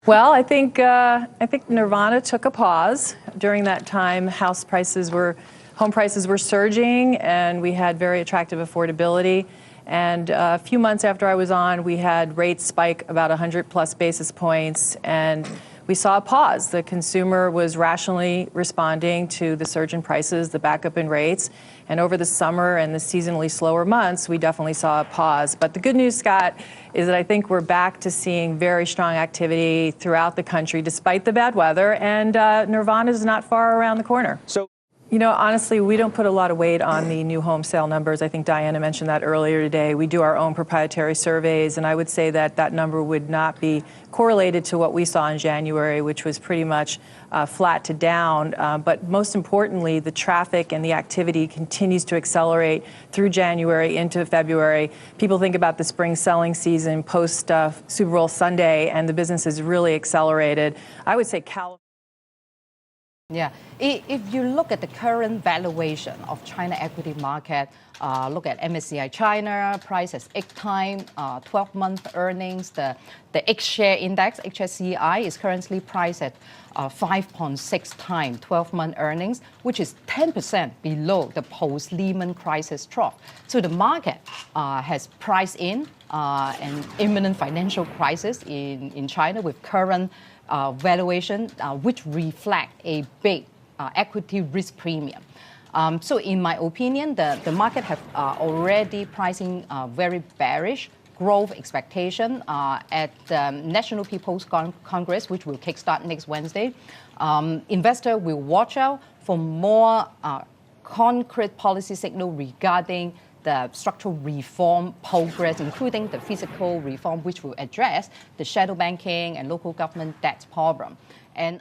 Well, I think Nirvana took a pause. During that time, home prices were surging, and we had very attractive affordability. And a few months after I was on, we had rates spike about 100+ basis points, and we saw a pause. The consumer was rationally responding to the surge in prices, the backup in rates. And over the summer and the seasonally slower months, we definitely saw a pause. But the good news, Scott, is that I think we're back to seeing very strong activity throughout the country, despite the bad weather. And Nirvana is not far around the corner. You know, honestly, we don't put a lot of weight on the new home sale numbers. I think Diana mentioned that earlier today. We do our own proprietary surveys, and I would say that that number would not be correlated to what we saw in January, which was pretty much flat to down. But most importantly, the traffic and the activity continues to accelerate through January into February. People think about the spring selling season post Super Bowl Sunday, and the business has really accelerated. I would say California. Yeah, if you look at the current valuation of China equity market, look at MSCI China, price as 8x 12-month earnings. The H-share index, HSCI, is currently priced at 5.6x 12-month earnings, which is 10% below the post-Lehman crisis trough. So the market has priced in an imminent financial crisis in China with current valuation, which reflect a big equity risk premium. So in my opinion, the market have already pricing very bearish growth expectation at the National People's Congress, which will kickstart next Wednesday. Investor will watch out for more concrete policy signal regarding the structural reform progress, including the fiscal reform, which will address the shadow banking and local government debt problem. And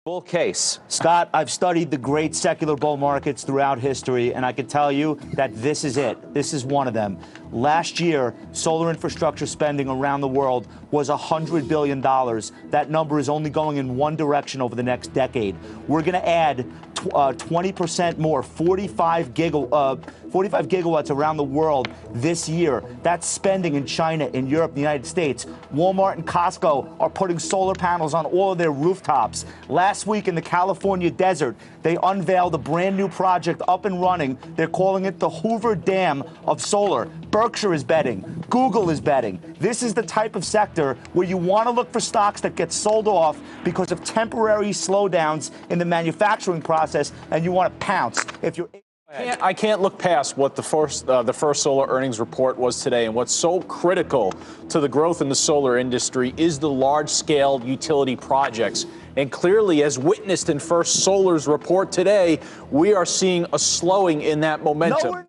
bull case. Scott, I've studied the great secular bull markets throughout history, and I can tell you that this is it. This is one of them. Last year, solar infrastructure spending around the world was $100 billion. That number is only going in one direction over the next decade. We're going to add 20% more, 45 gigawatts around the world this year. That's spending in China, in Europe, the United States. Walmart and Costco are putting solar panels on all of their rooftops. Last week in the California desert, they unveiled a brand new project up and running. They're calling it the Hoover Dam of solar. Berkshire is betting. Google is betting. This is the type of sector where you want to look for stocks that get sold off because of temporary slowdowns in the manufacturing process, and you want to pounce. If you're I can't look past what the first solar earnings report was today, and what's so critical to the growth in the solar industry is the large-scale utility projects. And clearly, as witnessed in First Solar's report today, we are seeing a slowing in that momentum.